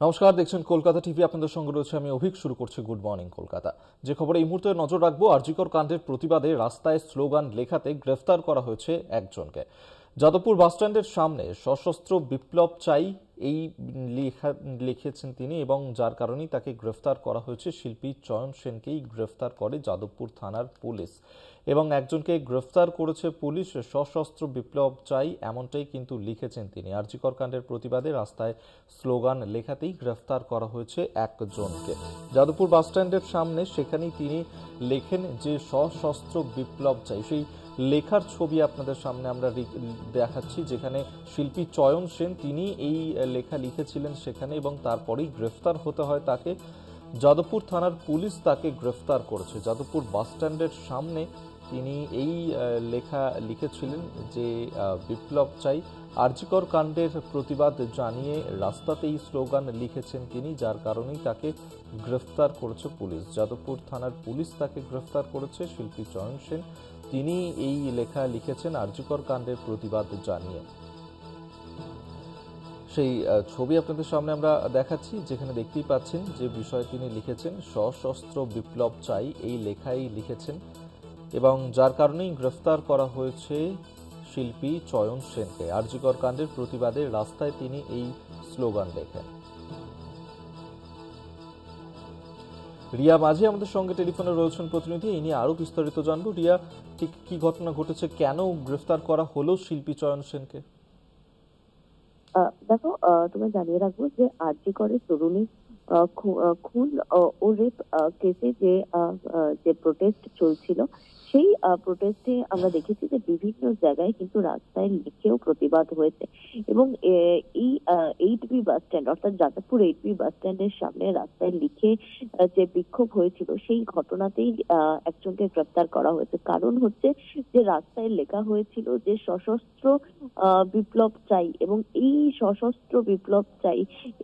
নমস্কার, দেখছেন কলকাতা টিভি। আপনাদের সঙ্গে রয়েছে আমি অভিক। শুরু করছি গুড মর্নিং কলকাতা। যে খবরে এই মুহূর্তে নজর রাখবো, আরজিকর কাণ্ডের প্রতিবাদে রাস্তায় স্লোগান লেখাতে গ্রেফতার করা হয়েছে একজনকে। যাদবপুর বাসস্ট্যান্ডের সামনে সশস্ত্র বিপ্লব চাই এই লিখেছেন তিনি, এবং যার কারণেই তাকে গ্রেফতার করা হয়েছে। শিল্পী চয়ন সেনকেই গ্রেফতার করে যাদবপুর থানার পুলিশ, এবং একজনকে গ্রেফতার করেছে পুলিশ। সশস্ত্র বিপ্লব চাই এমনটাই কিন্তু লিখেছেন তিনি। আরজিকর কাণ্ডের প্রতিবাদে রাস্তায় স্লোগান লেখাতেই গ্রেফতার করা হয়েছে একজনকে। যাদবপুর বাসস্ট্যান্ডের সামনে সেখানেই তিনি লেখেন যে সশস্ত্র বিপ্লব চাই। সেই লেখার ছবি আপনাদের সামনে আমরা দেখাচ্ছি, যেখানে শিল্পী চয়ন সেন তিনি এই লেখা লিখেছিলেন সেখানে, এবং তারপরেই গ্রেফতার হতে হয় তাকে। যাদবপুর থানার পুলিশ তাকে গ্রেফতার করেছে। যাদবপুর বাসস্ট্যান্ডের সামনে তিনি এই লেখা লিখেছিলেন যে বিপ্লব চাই। আরজিকর কাণ্ডের প্রতিবাদ জানিয়ে রাস্তাতেই স্লোগান লিখেছেন তিনি, যার কারণেই তাকে গ্রেফতার করেছে পুলিশ। যাদবপুর থানার পুলিশ তাকে গ্রেফতার করেছে। শিল্পী চয়ন সেন তিনি এই লেখা লিখেছেন আরজিকর কাণ্ডের প্রতিবাদ জানিয়ে। সেই ছবি আপনাদের সামনে আমরা দেখাচ্ছি, যেখানে দেখতেই পাচ্ছেন যে বিষয় তিনি লিখেছেন সশস্ত্র বিপ্লব চাই এই লেখাই লিখেছেন, এবং যার কারণেই গ্রেফতার করা হয়েছে শিল্পী চয়ন সেনকে। আরজিকর কাণ্ডের প্রতিবাদে রাস্তায় তিনি এই স্লোগান লেখেন। রিয়া মাঝি আমাদের সঙ্গে টেলিফোনে রয়েছেন প্রতিনিধি। এই নিয়ে আরো বিস্তারিত জানবো। রিয়া, ঠিক কি ঘটনা ঘটেছে, কেন গ্রেফতার করা হলো শিল্পী চয়ন সেনকে? দেখো, তোমায় জানিয়ে রাখবো যে আরজিকরের তরুণী খুন ও রেপ কেসে যে প্রোটেস্ট চলছিল, সেই প্রোটেস্টে আমরা দেখেছি যে বিভিন্ন জায়গায় কিন্তু রাস্তায় লিখেও প্রতিবাদ হয়েছে, এবং এই 8B বাস স্ট্যান্ড অর্থাৎ যাদবপুর 8B বাস স্ট্যান্ডের সামনে রাস্তায় লিখে যে বিক্ষোভ হয়েছিল, সেই ঘটনাতেই একজনকে গ্রেফতার করা হয়েছে। কারণ হচ্ছে যে রাস্তায় লেখা হয়েছিল যে সশস্ত্র বিপ্লব চাই, এবং এই সশস্ত্র বিপ্লব চাই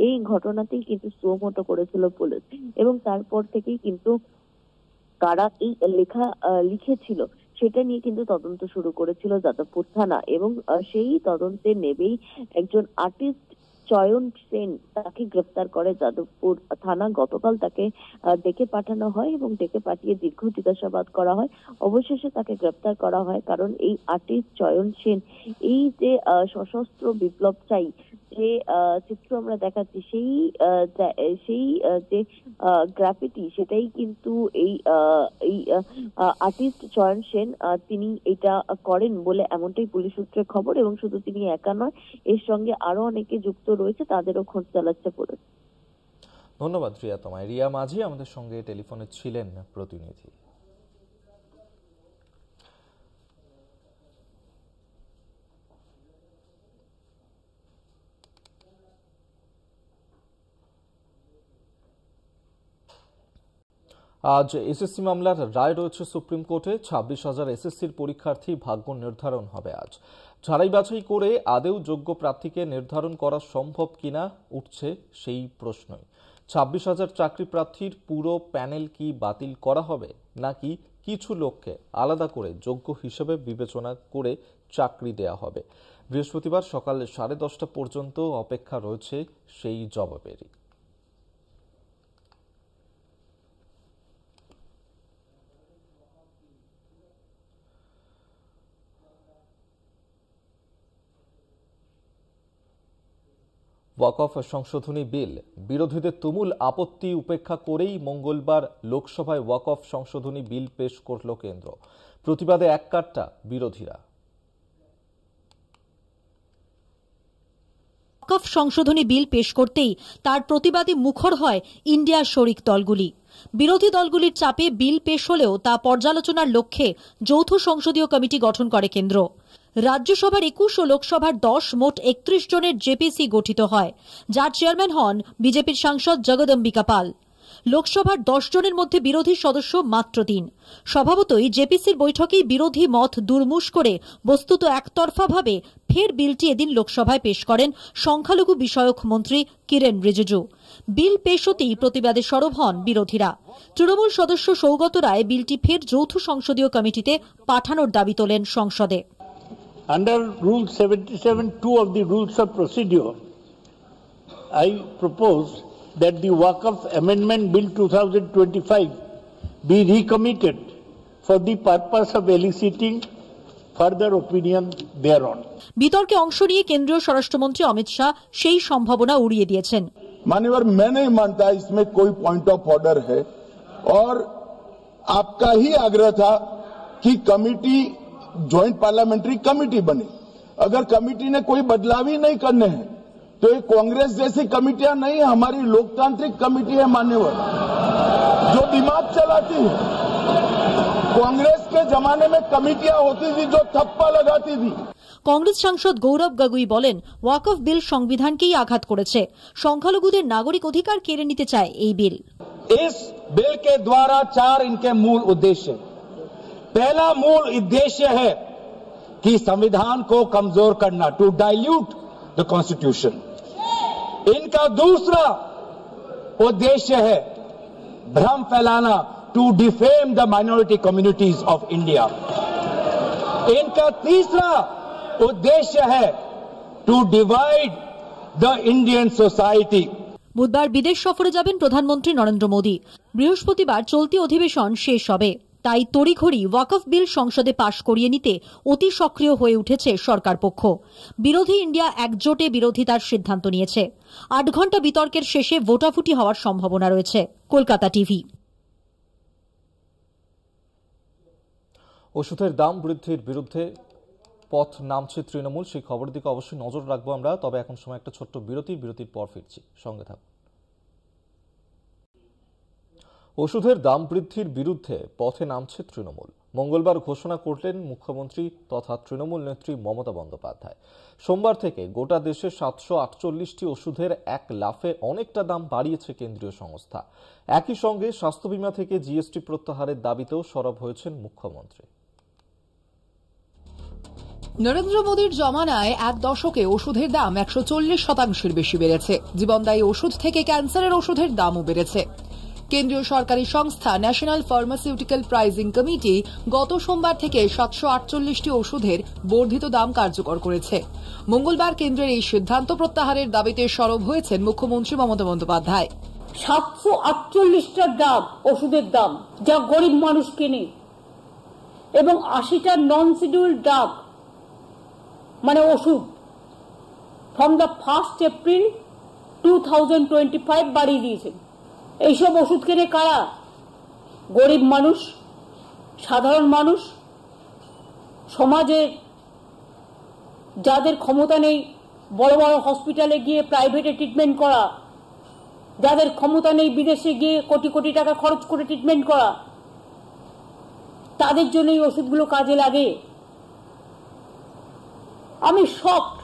এই ঘটনাতেই কিন্তু সুমোটো করেছিল পুলিশ, এবং তারপর থেকেই কিন্তু কারা এই লেখা লিখেছিল সেটা নিয়ে কিন্তু তদন্ত শুরু করেছিল যাদবপুর থানা, এবং সেই তদন্তে নেবেই একজন আর্টিস্ট চয়ন সেন তাকে গ্রেফতার করে যাদবপুর থানা। গতকাল তাকে ডেকে পাঠানো হয়, এবং ডেকে পাঠিয়ে দীর্ঘ জিজ্ঞাসাবাদ করা হয়। অবশেষে তাকে গ্রেফতার করা হয়, কারণ এই আর্টিস্ট চয়ন সেন এই যে সশস্ত্র বিপ্লব চাই যে চিত্র আমরা দেখাচ্ছি, সেই যে গ্রাফিটি, সেটাই কিন্তু এই আর্টিস্ট চয়ন সেন তিনি এটা করেন বলে এমনটাই পুলিশ সূত্রে খবর। এবং শুধু তিনি একা নয়, এর সঙ্গে আরো অনেকে যুক্ত রয়েছে, তাদেরও খোঁজ চালাচ্ছে পুলিশ। ধন্যবাদ রিয়া তোমায়। রিয়া মাঝি আমাদের সঙ্গে টেলিফোনে ছিলেন প্রতিনিধি। আজ এসএসসি মামলার রায় রয়েছে সুপ্রিম কোর্টে। 26,000 এসএসসির পরীক্ষার্থী ভাগ্য নির্ধারণ হবে আজ। ছাড়াই বাছাই করে আদেও যোগ্য প্রার্থীকে নির্ধারণ করা সম্ভব কিনা উঠছে সেই প্রশ্নই। 26,000 চাকরি প্রার্থীর পুরো প্যানেল কি বাতিল করা হবে, নাকি কিছু লোককে আলাদা করে যোগ্য হিসেবে বিবেচনা করে চাকরি দেয়া হবে? বৃহস্পতিবার সকাল 10:30 পর্যন্ত অপেক্ষা রয়েছে সেই জবাবেরই। ওয়াকফ সংশোধনী বিল বিরোধীদের তুমুল আপত্তি উপেক্ষা করেই মঙ্গলবার লোকসভায় ওয়াকফ সংশোধনী বিল পেশ করল কেন্দ্র। প্রতিবাদে এককাট্টা বিরোধীরা। ওয়াকফ সংশোধনী বিল পেশ করতেই তার প্রতিবাদে মুখর হয় ইন্ডিয়ার শরিক দলগুলি। বিরোধী দলগুলির চাপে বিল পেশ হলেও তা পর্যালোচনার লক্ষ্যে যৌথ সংসদীয় কমিটি গঠন করে কেন্দ্র। রাজ্যসভার 21 ও লোকসভার 10 মোট 31 জনের জেপিসি গঠিত হয়, যার চেয়ারম্যান হন বিজেপির সাংসদ জগদম্বিকা পাল। লোকসভার 10 জনের মধ্যে বিরোধী সদস্য মাত্র 3। স্বভাবতই জেপিসির বৈঠকেই বিরোধী মত দুর্মুশ করে বস্তুত একতরফাভাবে ফের বিলটি এদিন লোকসভায় পেশ করেন সংখ্যালঘু বিষয়ক মন্ত্রী কিরেন রিজিজু। বিল পেশ হতেই প্রতিবাদে সরব হন বিরোধীরা। তৃণমূল সদস্য সৌগত রায় বিলটি ফের যৌথ সংসদীয় কমিটিতে পাঠানোর দাবি তোলেন সংসদে। Under Rule 77(2) of the Rules of Procedure, I propose that the Waqf Amendment Bill 2025 be recommitted for the purpose of eliciting further opinion thereon. বিতর্কে অংশ নিয়ে কেন্দ্রীয় স্বরাষ্ট্রমন্ত্রী অমিত শাহ সেই সম্ভাবনা উড়িয়ে দিয়েছেন। मान्यवर, मैं नहीं मानता इसमें कोई पॉइंट ऑफ ऑर्डर है और आपका ही आग्रह था कि कमेटी ज्वाइंट पार्लियामेंट्री कमेटी बने। अगर कमेटी ने कोई बदलाव ही नहीं करने हैं तो ये कांग्रेस जैसी कमेटियां नहीं है, हमारी लोकतांत्रिक कमेटी है मान्यवर, जो दिमाग चलाती है। कांग्रेस के जमाने में कमेटियां होती थी जो थप्पा लगाती थी। কংগ্রেস সাংসদ গৌরব গগৈ বলেন, ওয়াকফ বিল সংবিধানকেই আঘাত করেছে, সংখ্যালঘুদের নাগরিক অধিকার কেড়ে নিতে চায় এই বিল। इस बिल के द्वारा 4 इनके मूल उद्देश्य। पहला मूल उद्देश्य है कि संविधान को कमजोर करना, टू डाइल्यूट द कॉन्स्टिट्यूशन। इनका दूसरा उद्देश्य है भ्रम फैलाना, to defame the minority communities of India. इनका तीसरा उद्देश्य है to divide the Indian society. বুধবার বিদেশ সফরে যাবেন প্রধানমন্ত্রী নরেন্দ্র মোদী। বৃহস্পতিবার চলতি অধিবেশন শেষ হবে, তাই তড়িঘড়ি ওয়াকফ বিল সংসদে পাশ করিয়ে নিতে অতি সক্রিয় হয়ে উঠেছে সরকার পক্ষ। বিরোধী ইন্ডিয়া একজোটে বিরোধিতার সিদ্ধান্ত নিয়েছে। 8 ঘণ্টা বিতর্কের শেষে ভোটাভুটি হওয়ার সম্ভাবনা রয়েছে। কলকাতা টিভি। ওষুধের দাম বৃদ্ধির বিরুদ্ধে পথ নামছে তৃণমূল, সেই খবরের দিকে অবশ্যই নজর রাখবো আমরা। তবে এখন সময় একটা ছোট্ট বিরতির পর ফিরছি, সঙ্গে থাকুন। ওষুধের দাম বৃদ্ধির বিরুদ্ধে পথে নামছে তৃণমূল। মঙ্গলবার ঘোষণা করলেন মুখ্যমন্ত্রী তথা তৃণমূল নেত্রী মমতা বন্দ্যোপাধ্যায়। সোমবার থেকে গোটা দেশে 748টি ওষুধের এক লাফে অনেকটা দাম বাড়িয়েছে কেন্দ্রীয় সংস্থা। একই সঙ্গে স্বাস্থ্য বীমা থেকে জিএসটি প্রত্যাহারের দাবিতেও সরব হয়েছেন মুখ্যমন্ত্রী। নরেন্দ্র মোদীর জমানায় এক দশকে ওষুধের দাম 140% বেশি বেড়েছে। জীবনদায়ী ওষুধ থেকে ক্যান্সারের ওষুধের দামও বেড়েছে। কেন্দ্রীয় সরকারি সংস্থা ন্যাশনাল ফার্মাসিউটিক্যাল প্রাইজিং কমিটি গত সোমবার থেকে 748টি ওষুধের বর্ধিত দাম কার্যকর করেছে। মঙ্গলবার কেন্দ্রের এই সিদ্ধান্ত প্রত্যাহারের দাবিতে সরব হয়েছেন মুখ্যমন্ত্রী মমতা বন্দ্যোপাধ্যায়। 748টা দাম ওষুধের দাম যা গরিব মানুষ কেনে, এবং 80টা নন শিডিউল ড্রাগ মানে ওষুধ ফ্রম দ্য 1 এপ্রিল 2025 বাড়িয়ে দিয়েছেন। এইসব ওষুধ কেনে কারা? গরিব মানুষ, সাধারণ মানুষ, সমাজের যাদের ক্ষমতা নেই বড় বড় হসপিটালে গিয়ে প্রাইভেটে ট্রিটমেন্ট করা, যাদের ক্ষমতা নেই বিদেশে গিয়ে কোটি কোটি টাকা খরচ করে ট্রিটমেন্ট করা, তাদের জন্য এই ওষুধগুলো কাজে লাগে। আমি শকড।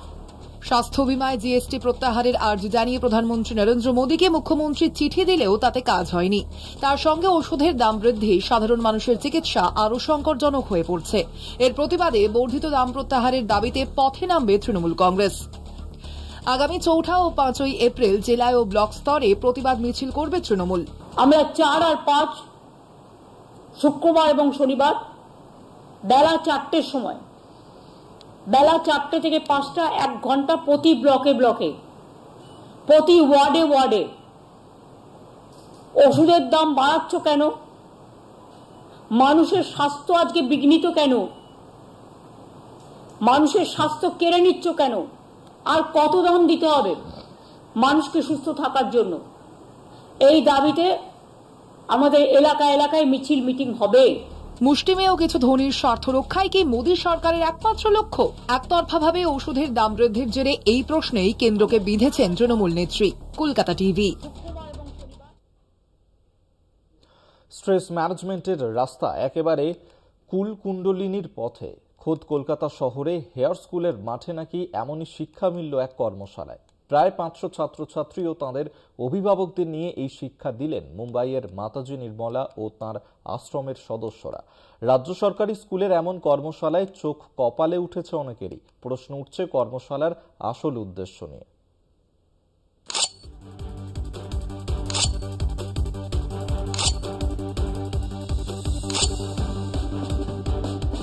স্বাস্থ্য বীমায় জিএসটি প্রত্যাহারের আর্জি জানিয়ে প্রধানমন্ত্রী নরেন্দ্র মোদীকে মুখ্যমন্ত্রী চিঠি দিলেও তাতে কাজ হয়নি। তার সঙ্গে ওষুধের দাম বৃদ্ধি সাধারণ মানুষের চিকিৎসা আরও সংকটজনক হয়ে পড়ছে। এর প্রতিবাদে বর্ধিত দাম প্রত্যাহারের দাবিতে পথে নামবে তৃণমূল কংগ্রেস। আগামী 4 ও 5 এপ্রিল জেলায় ও ব্লক স্তরে প্রতিবাদ মিছিল করবে তৃণমূল। আমরা 4 আর 5 শুক্রবার এবং শনিবার বেলা 4টের সময়, বেলা 4টে থেকে 5টা 1 ঘন্টা প্রতি ব্লকে ব্লকে, প্রতি ওয়ার্ডে ওয়ার্ডে ওষুধের দাম বাড়াচ্ছ কেন? মানুষের স্বাস্থ্য আজকে বিঘ্নিত কেন? মানুষের স্বাস্থ্য কেড়ে নিচ্ছ কেন? আর কত দাম দিতে হবে মানুষকে সুস্থ থাকার জন্য? এই দাবিতে আমাদের এলাকায় এলাকায় মিছিল মিটিং হবে। মুষ্টিমেয় কিছু ধনীর স্বার্থ রক্ষায় কি মোদী সরকারের একমাত্র লক্ষ্য? একতরফাভাবে ওষুধের দাম বৃদ্ধির জেরে এই প্রশ্নেই কেন্দ্রকে বিঁধেছেন তৃণমূল নেত্রী। কলকাতা টিভি। স্ট্রেস ম্যানেজমেন্টের রাস্তা একেবারে কুলকুণ্ডলিনীর পথে। খোদ কলকাতা শহরে হেয়ার স্কুলের মাঠে নাকি এমনই শিক্ষা মিলল এক কর্মশালায়। প্রায় 500 ছাত্রছাত্রী ও তাঁদের অভিভাবকদের নিয়ে এই শিক্ষা দিলেন মুম্বাইয়ের মাতাজি নির্মলা ও তাঁর আশ্রমের সদস্যরা। রাজ্য সরকারি স্কুলের এমন কর্মশালায় চোখ কপালে উঠেছে অনেকেরই। প্রশ্ন উঠছে কর্মশালার আসল উদ্দেশ্য নিয়ে।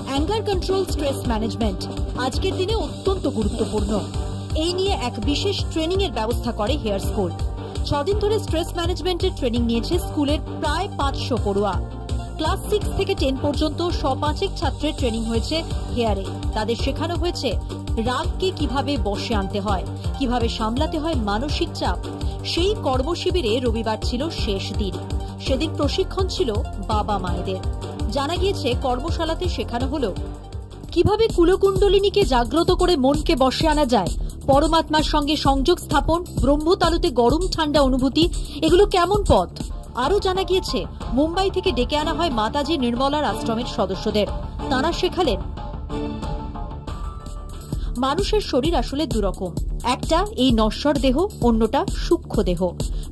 অ্যাঙ্গার কন্ট্রোল, স্ট্রেস ম্যানেজমেন্ট আজকের দিনে অত্যন্ত গুরুত্বপূর্ণ। এই নিয়ে এক বিশেষ ট্রেনিং এর ব্যবস্থা করে হেয়ার স্কুল। 6 দিন ধরে স্ট্রেস ম্যানেজমেন্টের ট্রেনিং নিয়েছে স্কুলের প্রায় 500 পড়ুয়া। ক্লাস 6 থেকে 10 পর্যন্ত 105 ছাত্রের ট্রেনিং হয়েছে হেয়ারে। তাদের শেখানো হয়েছে রাগকে কিভাবে বশে আনতে হয়, কিভাবে সামলাতে হয় মানসিক চাপ। সেই কর্মশিবিরে রবিবার ছিল শেষ দিন। সেদিন প্রশিক্ষণ ছিল বাবা মায়েদের। জানা গিয়েছে কর্মশালাতে শেখানো হলো কিভাবে কুলকুণ্ডলিনীকে জাগ্রত করে মনকে বশে আনা যায়, পরমাত্মার সঙ্গে সংযোগ স্থাপন, ব্রহ্মতালুতে গরম ঠান্ডা অনুভূতি, এগুলো কেমন পথ। আরও জানা গিয়েছে মুম্বাই থেকে ডেকে আনা হয় মাতাজি নির্মলার আশ্রমের সদস্যদের। তাঁরা শেখালেন মানুষের শরীর আসলে দুরকম, একটা এই নশ্বর দেহ, অন্যটা সূক্ষ্ম দেহ।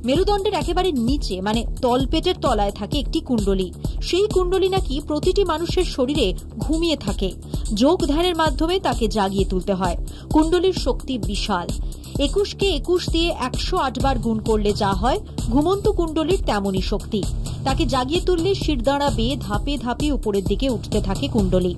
মেরুদণ্ডের একেবারে নিচে মানে তলপেটের তলায় থাকে একটি কুণ্ডলী। সেই কুণ্ডলী নাকি প্রতিটি মানুষের শরীরে ঘুমিয়ে থাকে। যোগ ধ্যানের মাধ্যমে তাকে জাগিয়ে তুলতে হয়। কুণ্ডলীর শক্তি বিশাল। 21কে 21 দিয়ে 108 বার গুণ করলে যা হয়, ঘুমন্ত কুণ্ডলীর তেমনই শক্তি। তাকে জাগিয়ে তুললে শিরদাঁড়া বেয়ে ধাপে ধাপে উপরের দিকে উঠতে থাকে কুণ্ডলী।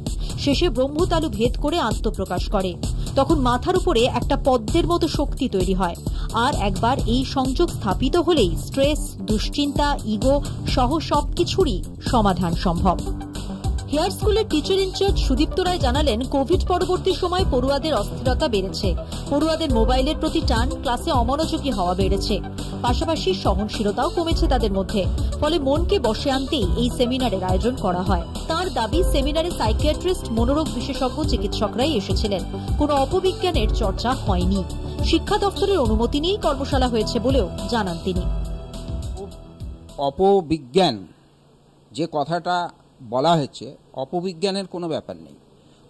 শেষে ব্রহ্মতালু ভেদ করে আত্মপ্রকাশ করে। তখন মাথার উপরে একটা পদ্মের মতো শক্তি তৈরি হয়। আর একবার এই সংযোগ স্থাপিত হলেই স্ট্রেস, দুশ্চিন্তা, ইগো সহ সবকিছুরই সমাধান সম্ভব। হেয়ার স্কুলের টিচার ইনচার্জ সুদীপ্ত রায় জানালেন, কোভিড পরবর্তী সময় পড়ুয়াদের অস্থিরতা বেড়েছে। পড়ুয়াদের মোবাইলের প্রতি টান, ক্লাসে অমনোযোগী হওয়া বেড়েছে। পাশাপাশি সহনশীলতাও কমেছে তাদের মধ্যে। ফলে মনকে বশে আনতেই এই সেমিনারের আয়োজন করা হয়। তার দাবি, সেমিনারে সাইকিয়াট্রিস্ট, মনোরোগ বিশেষজ্ঞ চিকিৎসকরাই এসেছিলেন। কোনো অপবিজ্ঞানের চর্চা হয়নি। শিক্ষা দপ্তরের অনুমতি নিয়েই কর্মশালা হয়েছে বলেও জানান তিনি। অপবিজ্ঞান যে কথাটা বলা হয়েছে, অপবিজ্ঞানের কোনো ব্যাপার নেই,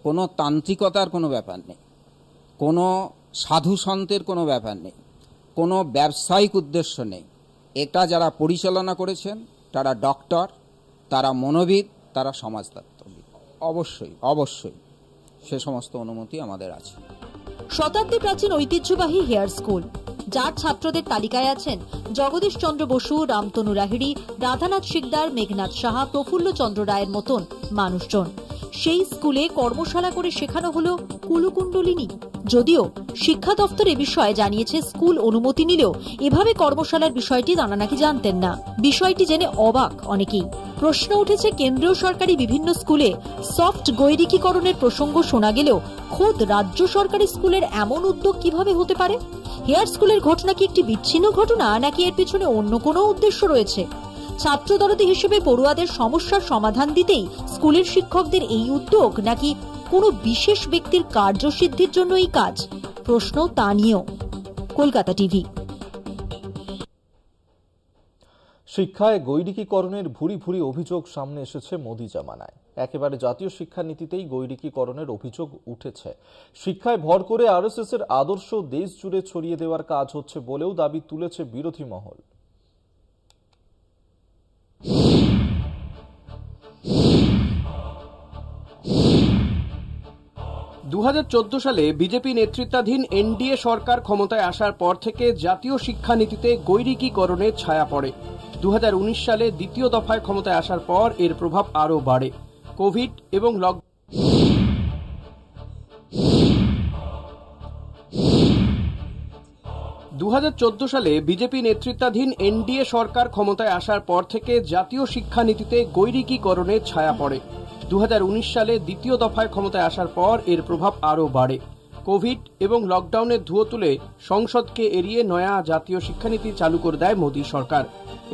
কোনো তান্ত্রিকতার কোনো ব্যাপার নেই, কোনো সাধু সন্তের কোনো ব্যাপার নেই, কোনো ব্যবসায়িক উদ্দেশ্য নেই। এটা যারা পরিচালনা করেছেন তারা ডক্টর, তারা মনোবিদ, তারা সমাজতত্ত্ববিদ। অবশ্যই অবশ্যই সে সমস্ত অনুমতি আমাদের আছে। শতাব্দী প্রাচীন ঐতিহ্যবাহী হেয়ার স্কুল, যার ছাত্রদের তালিকায় আছেন জগদীশ চন্দ্র বসু, রামতনু লাহিড়ী, রাধানাথ শিকদার, মেঘনাথ সাহা, প্রফুল্ল চন্দ্র রায়ের মতন মানুষজন। সেই স্কুলে কর্মশালা করে শেখানো হলো কুলকুণ্ডলিনী। যদিও শিক্ষা দপ্তর এ বিষয়ে জানিয়েছে স্কুল অনুমতি নিলেও এভাবে কর্মশালার বিষয়টি তারা নাকি জানতেন না। বিষয়টি জেনে অবাক অনেকেই। প্রশ্ন উঠেছে, কেন্দ্রীয় সরকারি বিভিন্ন স্কুলে সফট গৈরিকীকরণের প্রসঙ্গ শোনা গেলেও খোদ রাজ্য সরকারি স্কুলের এমন উদ্যোগ কিভাবে হতে পারে? হেয়ার স্কুলের ঘটনা কি একটি বিচ্ছিন্ন ঘটনা, নাকি এর পিছনে অন্য কোনো উদ্দেশ্য রয়েছে? ছাত্রদরদী হিসেবে পড়ুয়াদের সমস্যার সমাধান দিতেই স্কুলের শিক্ষকদের এই উদ্যোগ, নাকি কোনো বিশেষ ব্যক্তির কার্যসিদ্ধির জন্য এই কাজ? প্রশ্ন তা নিয়েও। কলকাতা টিভি। শিক্ষায় গৈরিকীকরণের ভুরি ভুরি অভিযোগ সামনে এসেছে মোদি জামানায়। একেবারে জাতীয় শিক্ষানীতিতেই গৈরিকীকরণের অভিযোগ উঠেছে। শিক্ষায় ভর করে আরএসএস এর আদর্শ দেশ জুড়ে ছড়িয়ে দেওয়ার কাজ হচ্ছে বলেও দাবি তুলেছে বিরোধী মহল। 2014 সালে বিজেপি নেতৃত্বাধীন এনডিএ সরকার ক্ষমতায় আসার পর থেকে জাতীয় শিক্ষানীতিতে গৈরিকীকরণের ছায়া পড়ে। 2019 সালে দ্বিতীয় দফায় ক্ষমতায় আসার পর এর প্রভাব আরও বাড়ে। কোভিড এবং লকডাউন 2014 সালে বিজেপি নেতৃত্বাধীন এনডিএ সরকার ক্ষমতায় আসার পর থেকে জাতীয় শিক্ষানীতিতে গৈরিকীকরণের ছায়া পড়ে। 2019 সালে দ্বিতীয় দফায় ক্ষমতায় আসার পর এর প্রভাব আরও বাড়ে। কোভিড এবং লকডাউনের ধুয়ো তুলে সংসদকে এড়িয়ে নয়া জাতীয় শিক্ষানীতি চালু করে দেয় মোদী সরকার।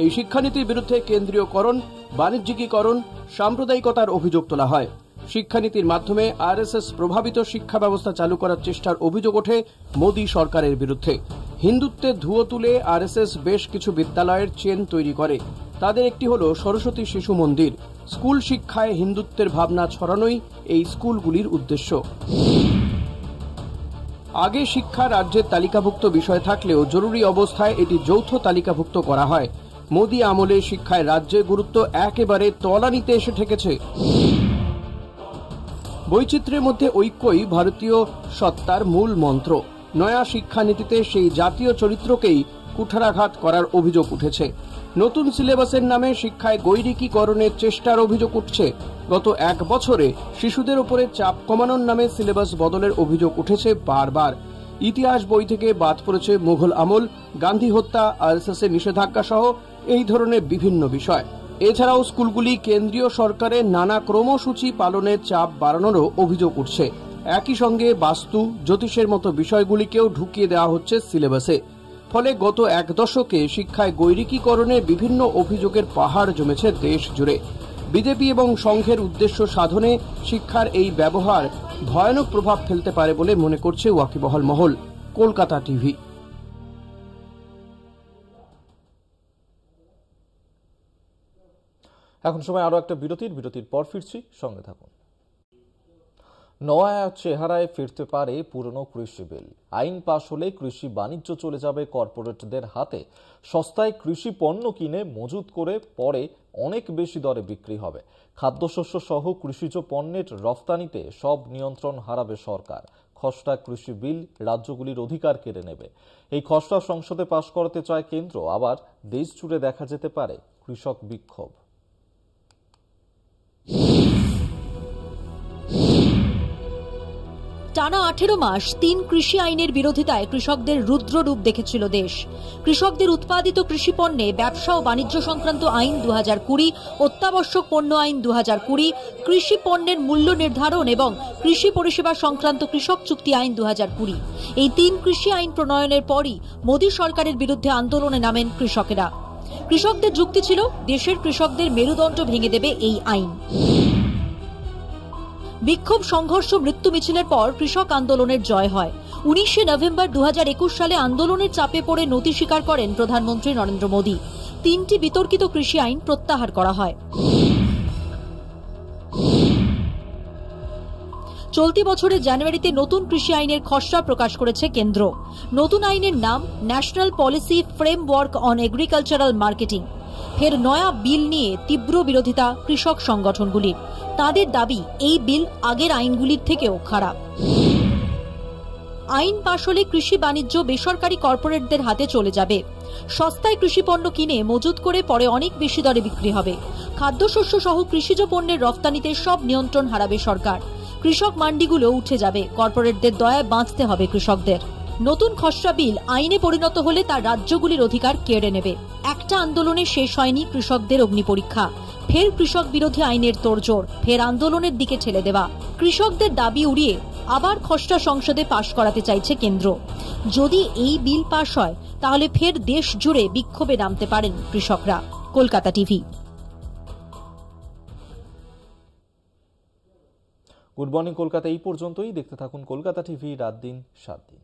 এই শিক্ষানীতির বিরুদ্ধে কেন্দ্রীয়করণ, বাণিজ্যিকীকরণ, সাম্প্রদায়িকতার অভিযোগ তোলা হয়। শিক্ষানীতির মাধ্যমে আরএসএস প্রভাবিত শিক্ষা ব্যবস্থা চালু করার চেষ্টার অভিযোগ ওঠে মোদী সরকারের বিরুদ্ধে। হিন্দুত্বের ধুয়ো তুলে আরএসএস বেশ কিছু বিদ্যালয়ের চেন তৈরি করে। তাদের একটি হল সরস্বতী শিশু মন্দির। স্কুল শিক্ষায় হিন্দুত্বের ভাবনা ছড়ানোই এই স্কুলগুলির উদ্দেশ্য। আগে শিক্ষা রাজ্যের তালিকাভুক্ত বিষয় থাকলেও জরুরি অবস্থায় এটি যৌথ তালিকাভুক্ত করা হয়। মোদী আমলে শিক্ষায় রাজ্যের গুরুত্ব একেবারে তলানিতে এসে ঠেকেছে। বৈচিত্র্যের মধ্যে ঐক্যই ভারতীয় সত্তার মূল মন্ত্র। নয়া শিক্ষানীতিতে সেই জাতীয় চরিত্রকেই কুঠারাঘাত করার অভিযোগ উঠেছে। নতুন সিলেবাসের নামে শিক্ষায় গৈরিকীকরণের চেষ্টার অভিযোগ উঠছে। গত 1 বছরে শিশুদের উপরে চাপ কমানোর নামে সিলেবাস বদলের অভিযোগ উঠেছে বারবার। ইতিহাস বই থেকে বাদ পড়েছে মুঘল আমল, গান্ধী হত্যা, আরএসএস এর নিষেধাজ্ঞা সহ এই ধরনের বিভিন্ন বিষয়। এছাড়াও স্কুলগুলি কেন্দ্রীয় সরকারের নানা কর্মসূচি পালনের চাপ বাড়ানোরও অভিযোগ উঠছে। একই সঙ্গে বাস্তু, জ্যোতিষের মতো বিষয়গুলিকেও ঢুকিয়ে দেওয়া হচ্ছে সিলেবাসে। ফলে গত এক দশকে শিক্ষায় গৈরিকীকরণের বিভিন্ন অভিযোগের পাহাড় জমেছে দেশ জুড়ে। বিজেপি এবং সংঘের উদ্দেশ্য সাধনে শিক্ষার এই ব্যবহার ভয়ানক প্রভাব ফেলতে পারে বলে মনে করছে ওয়াকিবহাল মহল। কলকাতা টিভি। এখন সময় আরো একটা বিরতির পর ফিরছি, সঙ্গে থাকুন। নয়া চেহারায় ফিরতে পারে পুরনো কৃষি বিল। আইন পাশ হলে কৃষি বাণিজ্য চলে যাবে কর্পোরেটদের হাতে। সস্তায় কৃষি পণ্য কিনে মজুত করে পরে অনেক বেশি দরে বিক্রি হবে। খাদ্যশস্য সহ কৃষিজ পণ্যের রফতানিতে সব নিয়ন্ত্রণ হারাবে সরকার। খসড়া কৃষি বিল রাজ্যগুলির অধিকার কেড়ে নেবে। এই খসড়া সংসদে পাশ করাতে চায় কেন্দ্র। আবার দেশ জুড়ে দেখা যেতে পারে কৃষক বিক্ষোভ। টানা 18 মাস 3 কৃষি আইনের বিরোধিতায় কৃষকদের রুদ্র রূপ দেখেছিল দেশ। কৃষকদের উৎপাদিত কৃষি পণ্যে ব্যবসা ও বাণিজ্য সংক্রান্ত আইন 2020, অত্যাবশ্যক পণ্য আইন 2020, কৃষি পণ্যের মূল্য নির্ধারণ এবং কৃষি পরিষেবা সংক্রান্ত কৃষক চুক্তি আইন 2020। এই 3 কৃষি আইন প্রণয়নের পরই মোদী সরকারের বিরুদ্ধে আন্দোলনে নামেন কৃষকেরা। কৃষকদের যুক্তি ছিল, দেশের কৃষকদের মেরুদণ্ড ভেঙে দেবে এই আইন। বিক্ষোভ, সংঘর্ষ, মৃত্যু মিছিলের পর কৃষক আন্দোলনের জয় হয়। 19 নভেম্বর 2021 সালে আন্দোলনের চাপে পড়ে নতি স্বীকার করেন প্রধানমন্ত্রী নরেন্দ্র মোদী। 3টি বিতর্কিত কৃষি আইন প্রত্যাহার করা হয়। চলতি বছরের জানুয়ারিতে নতুন কৃষি আইনের খসড়া প্রকাশ করেছে কেন্দ্র। নতুন আইনের নাম national policy framework on agricultural marketing. ফের নয়া বিল নিয়ে তীব্র বিরোধিতা কৃষক সংগঠনগুলির। তাদের দাবি, এই বিল আগের আইনগুলির থেকেও খারাপ। আইন পাশ হলে কৃষি বাণিজ্য বেসরকারি কর্পোরেটদের হাতে চলে যাবে। সস্তায় কৃষি পণ্য কিনে মজুত করে পরে অনেক বেশি দরে বিক্রি হবে। খাদ্যশস্য সহ কৃষিজ পণ্যের রফতানিতে সব নিয়ন্ত্রণ হারাবে সরকার। কৃষক মান্ডিগুলো উঠে যাবে। কর্পোরেটদের দয়ায় বাঁচতে হবে কৃষকদের। নতুন খসড়া বিল আইনে পরিণত হলে তার রাজ্যগুলির অধিকার কেড়ে নেবে। একটা আন্দোলনে শেষ হয়নি কৃষকদের অগ্নিপরীক্ষা। ফের কৃষক বিরোধী আইনের তোড়জোড়, ফের আন্দোলনের দিকে ঠেলে দেওয়া। কৃষকদের দাবি উড়িয়ে আবার খসড়া সংসদে পাশ করাতে চাইছে কেন্দ্র। যদি এই বিল পাশ হয় তাহলে ফের দেশ জুড়ে বিক্ষোভে নামতে পারেন কৃষকরা। Kolkata TV. Good morning Kolkata এই পর্যন্তই। দেখতে থাকুন কলকাতা টিভি, রাত দিন 7 দিন।